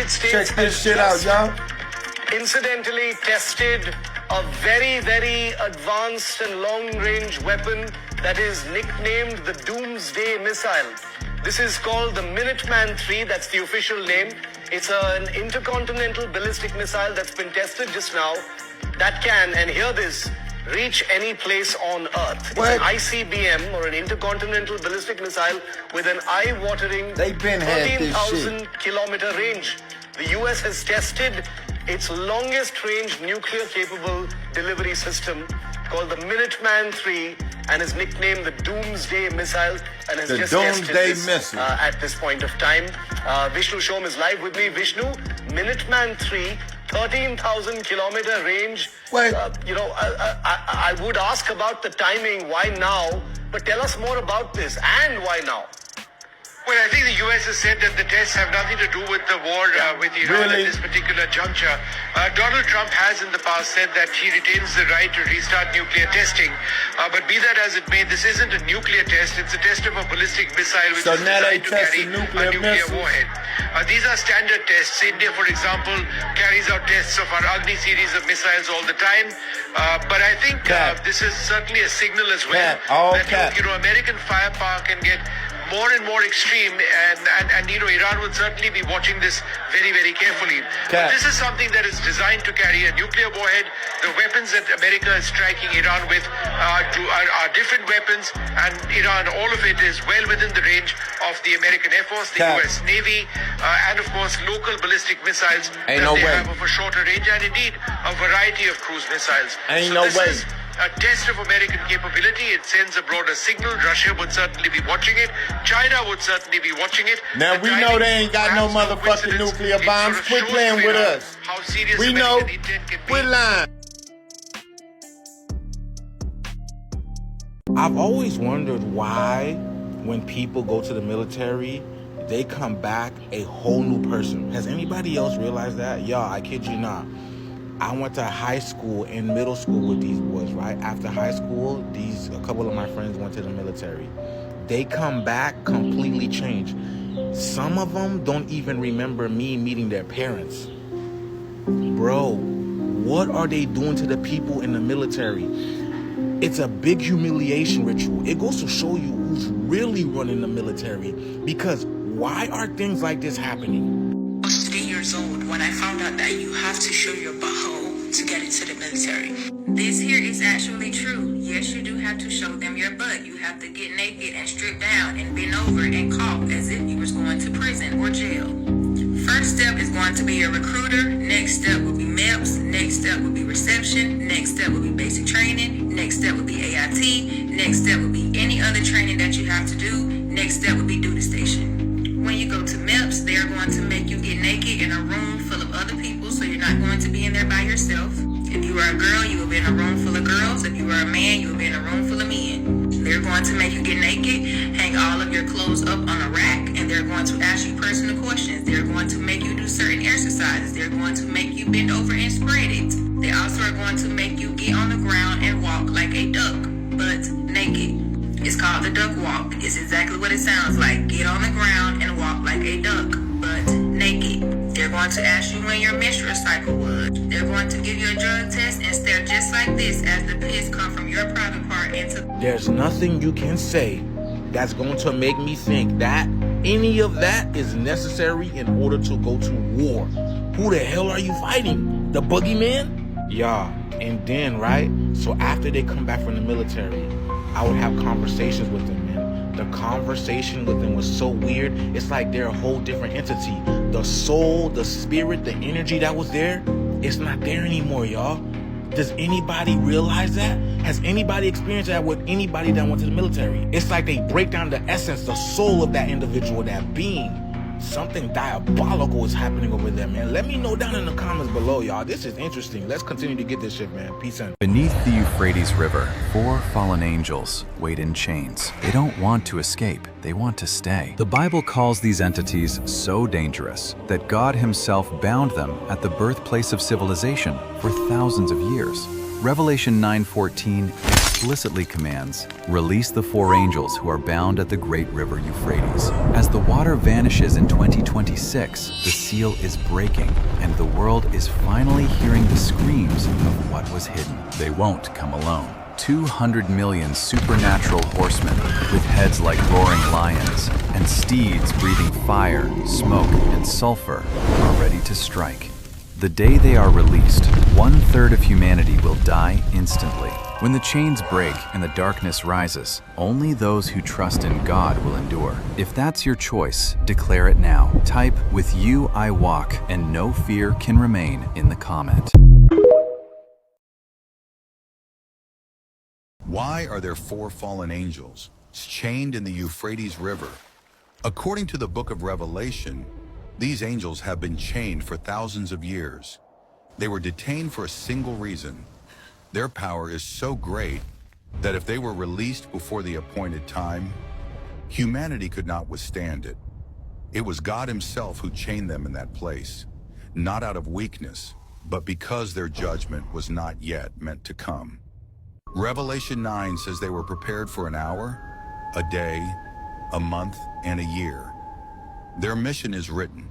United States Check this has shit out, just y'all. incidentally tested a very, very advanced and long-range weapon that is nicknamed the Doomsday Missile. This is called the Minuteman III, that's the official name. It's an intercontinental ballistic missile that's been tested just now that can, and hear this, reach any place on Earth. What? It's an ICBM, or an intercontinental ballistic missile, with an eye-watering They been had this 13,000 kilometer range. The US has tested its longest range nuclear capable delivery system called the Minuteman III and is nicknamed the Doomsday Missile and has The just Doomsday tested this Missile. at this point of time. Vishnu Shom is live with me. Vishnu, Minuteman III, 13,000 kilometer range. Wait. I would ask about the timing, why now? But tell us more about this and why now? Well, I think the U.S. has said that the tests have nothing to do with the war with Iran Really? at this particular juncture. Donald Trump has in the past said that he retains the right to restart nuclear testing. But be that as it may, this isn't a nuclear test. It's a test of a ballistic missile which So is now they designed to carry testing a nuclear nuclear missiles? warhead. These are standard tests. India, for example, carries out tests of our Agni series of missiles all the time. But I think Cap. this is certainly a signal as well Cap. All that cap. American firepower can get more and more extreme, and Iran will certainly be watching this very, very carefully. Cap. But this is something that is designed to carry a nuclear warhead. The weapons that America is striking Iran with are different weapons, and Iran, all of it is well within the range of the American Air Force, the Cap. US Navy, and of course local ballistic missiles Ain't that no they way. have of a shorter range, and indeed a variety of cruise missiles. Ain't So no this way. is a test of American capability. It sends a broader signal. Russia would certainly be watching it. China would certainly be watching it. Now, The we know timing they ain't got no perhaps motherfucking coincidence. nuclear It bombs. sort of Quit shows playing to with Iran us. How serious We know. American intent can be. Quit lying. I've always wondered why, when people go to the military, they come back a whole new person. Has anybody else realized that? Y'all, I kid you not. I went to high school and middle school with these boys, right? After high school, a couple of my friends went to the military. They come back completely changed. Some of them don't even remember me meeting their parents. Bro, what are they doing to the people in the military? It's a big humiliation ritual. It goes to show you who's really running the military. Because why are things like this happening? I was 3 years old when I found out that you have to show your butthole to get into the military. This here is actually true. Yes, you do have to show them your butt. You have to get naked and strip down and bend over and cough as if you was going to prison or jail. First step is going to be your recruiter. Next step will be MEPS. Next step will be reception. Next step will be basic training. Next step will be AIT. Next step will be any other training that you have to do. Next step will be duty station. When you go to MEPS, they are going to make you get naked in a room full of other people, so you're not going to be in there by yourself. If you are a girl, you will be in a room full of girls. If you are a man, you will be in a room full of men. They're going to make you get naked, hang all of your clothes up on a rack, and they're going to ask you personal questions. They're going to make you do certain exercises. They're going to make you bend over and spread it. They also are going to make you get on the ground and walk like a duck, but naked. It's called the duck walk. It's exactly what it sounds like. Get on the ground and walk like a duck, but naked. They're going to ask you when your menstrual cycle was. They're going to give you a drug test and stare just like this as the piss come from your private part into... There's nothing you can say that's going to make me think that any of that is necessary in order to go to war. Who the hell are you fighting? The boogeyman? Yeah, and then, right? So after they come back from the military, I would have conversations with them, man. The conversation with them was so weird. It's like they're a whole different entity. The soul, the spirit, the energy that was there, it's not there anymore, y'all. Does anybody realize that? Has anybody experienced that with anybody that went to the military? It's like they break down the essence, the soul of that individual, that being. Something diabolical is happening over there, man. Let me know down in the comments below, y'all. This is interesting. Let's continue to get this shit, man. Peace out. Beneath the Euphrates River, 4 fallen angels wait in chains. They don't want to escape, they want to stay. The Bible calls these entities so dangerous that God himself bound them at the birthplace of civilization for thousands of years. Revelation 9:14 explicitly commands, "Release the 4 angels who are bound at the great river Euphrates." As the water vanishes in 2026, the seal is breaking, and the world is finally hearing the screams of what was hidden. They won't come alone. 200 million supernatural horsemen with heads like roaring lions and steeds breathing fire, smoke, and sulfur are ready to strike. The day they are released, 1/3 of humanity will die instantly. When the chains break and the darkness rises, only those who trust in God will endure. If that's your choice, declare it now. Type "With you I walk" and "No fear can remain" in the comment. Why are there 4 fallen angels chained in the Euphrates River? According to the book of Revelation, these angels have been chained for thousands of years. They were detained for a single reason. Their power is so great that if they were released before the appointed time, humanity could not withstand it. It was God Himself who chained them in that place, not out of weakness, but because their judgment was not yet meant to come. Revelation 9 says they were prepared for an hour, a day, a month, and a year. Their mission is written.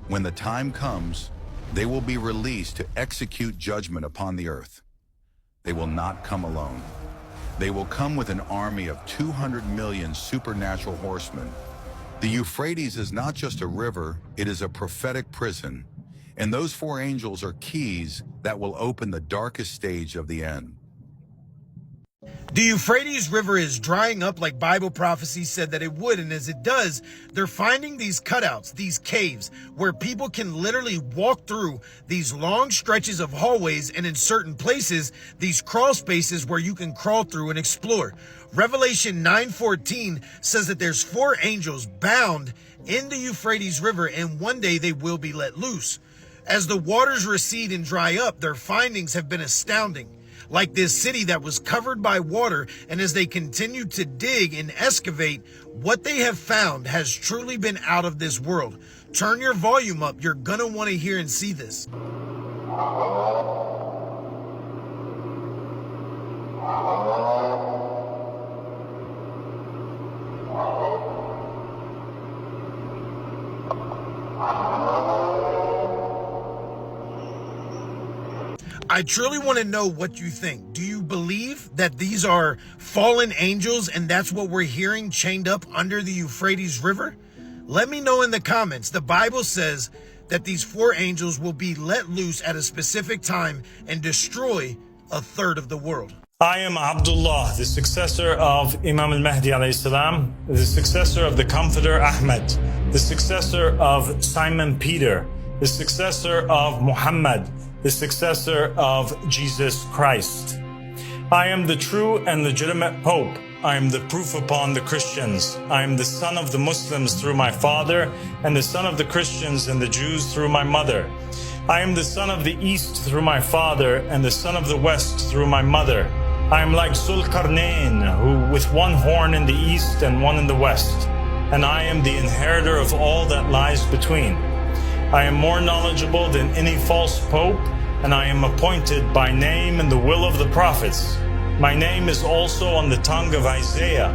When the time comes, they will be released to execute judgment upon the earth. They will not come alone. They will come with an army of 200 million supernatural horsemen. The Euphrates is not just a river, it is a prophetic prison. And those 4 angels are keys that will open the darkest stage of the end. The Euphrates River is drying up like Bible prophecy said that it would, and as it does, they're finding these cutouts, these caves, where people can literally walk through these long stretches of hallways, and in certain places, these crawl spaces where you can crawl through and explore. Revelation 9:14 says that there's 4 angels bound in the Euphrates River, and one day they will be let loose. As the waters recede and dry up, their findings have been astounding. Like this city that was covered by water, and as they continue to dig and excavate, what they have found has truly been out of this world. Turn your volume up, you're gonna want to hear and see this. I truly want to know what you think. Do you believe that these are fallen angels and that's what we're hearing chained up under the Euphrates River? Let me know in the comments. The Bible says that these 4 angels will be let loose at a specific time and destroy 1/3 of the world. I am Abdullah, the successor of Imam al-Mahdi alayhi salam, the successor of the Comforter Ahmed, the successor of Simon Peter, the successor of Muhammad, the successor of Jesus Christ. I am the true and legitimate Pope. I am the proof upon the Christians. I am the son of the Muslims through my father, and the son of the Christians and the Jews through my mother. I am the son of the East through my father, and the son of the West through my mother. I am like Zulkarnain, who with one horn in the East and one in the West, and I am the inheritor of all that lies between. I am more knowledgeable than any false pope, and I am appointed by name in the will of the prophets. My name is also on the tongue of Isaiah,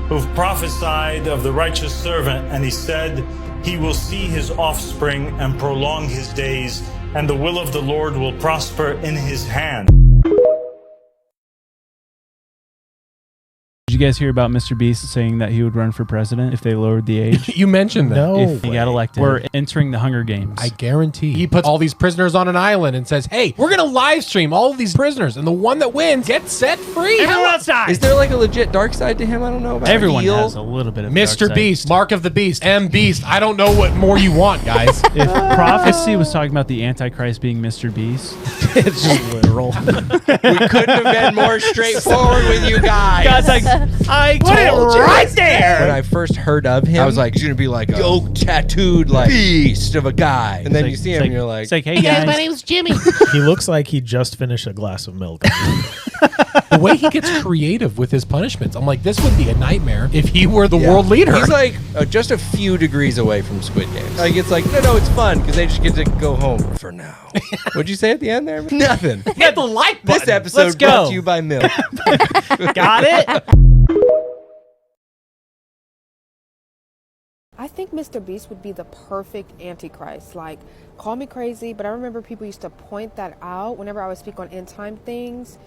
who prophesied of the righteous servant, and he said, "He will see his offspring and prolong his days, and the will of the Lord will prosper in his hand." Did you guys hear about Mr. Beast saying that he would run for president if they lowered the age? You mentioned that. No if he got elected. We're entering the Hunger Games. I guarantee. He puts all these prisoners on an island and says, hey, we're going to live stream all of these prisoners, and the one that wins gets set free. Everyone outside! Is there like a legit dark side to him? I don't know about. Everyone has a little bit of Mr. dark side. Beast, Mark of the Beast, M. Beast. I don't know what more you want, guys. If prophecy was talking about the Antichrist being Mr. Beast, it's just literal. We couldn't have been more straightforward with you guys. God's like, I told you. Right there. When I first heard of him, I was like, he's gonna be like a yoke tattooed like beast of a guy. And then like, you see him, and you're like, it's like, hey guys, my name's Jimmy. He looks like he just finished a glass of milk. The way he gets creative with his punishments, I'm like, this would be a nightmare if he were the world leader. He's like just a few degrees away from Squid Games. Like it's like, no, it's fun because they just get to go home for now. What'd you say at the end there? Nothing. Hit the like button. This episode Let's brought go. to you by Milk. Got it? I think Mr. Beast would be the perfect Antichrist. Like, call me crazy, but I remember people used to point that out whenever I would speak on end time things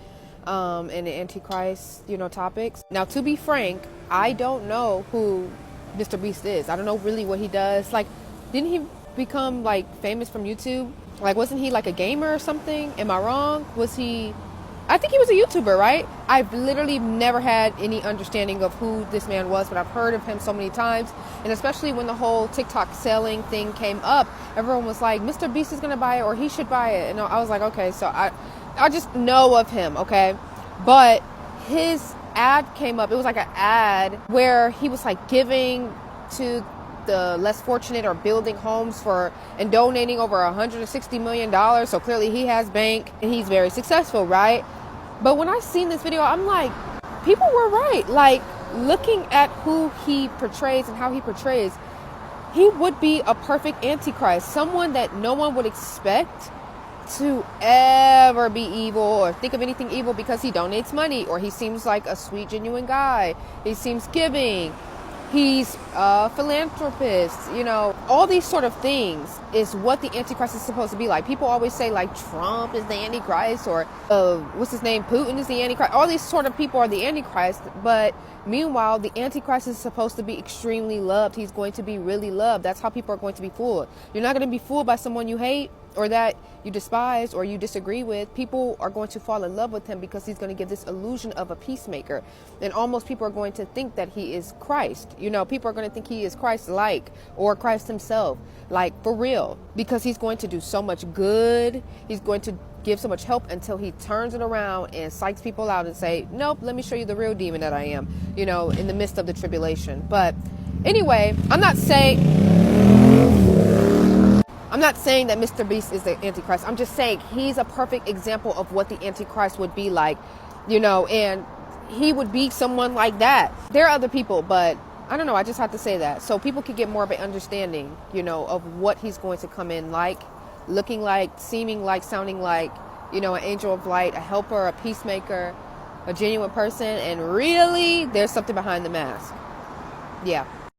and the Antichrist, topics. Now, to be frank, I don't know who Mr. Beast is. I don't know really what he does. Like, didn't he become famous from YouTube? Like, wasn't he like a gamer or something? Am I wrong? I think he was a YouTuber, right? I've literally never had any understanding of who this man was, but I've heard of him so many times. And especially when the whole TikTok selling thing came up, everyone was like, Mr. Beast is going to buy it, or he should buy it. And I was like, okay, so I just know of him, okay? But his ad came up. It was like an ad where he was like giving to the less fortunate or building homes and donating over $160 million. So clearly he has bank and he's very successful, right? But when I seen this video, I'm like, people were right. Like, looking at who he portrays and how he portrays, he would be a perfect Antichrist. Someone that no one would expect to ever be evil or think of anything evil because he donates money, or he seems like a sweet, genuine guy. He seems giving. He's a philanthropist, all these sort of things is what the Antichrist is supposed to be like. People always say like Trump is the Antichrist, or what's his name? Putin is the Antichrist. All these sort of people are the Antichrist, but meanwhile, the Antichrist is supposed to be extremely loved. He's going to be really loved. That's how people are going to be fooled. You're not going to be fooled by someone you hate or that you despise or you disagree with. People are going to fall in love with him because he's going to give this illusion of a peacemaker. And almost people are going to think that he is Christ. People are going to think he is Christ-like or Christ himself, like for real, because he's going to do so much good. He's going to give so much help until he turns it around and psychs people out and say, nope, let me show you the real demon that I am, in the midst of the tribulation. But anyway, I'm not saying that Mr. Beast is the Antichrist. I'm just saying he's a perfect example of what the Antichrist would be like, and he would be someone like that. There are other people, but I don't know. I just have to say that so people can get more of an understanding, of what he's going to come in like, looking like, seeming like, sounding like, an angel of light, a helper, a peacemaker, a genuine person. And really, there's something behind the mask. Yeah.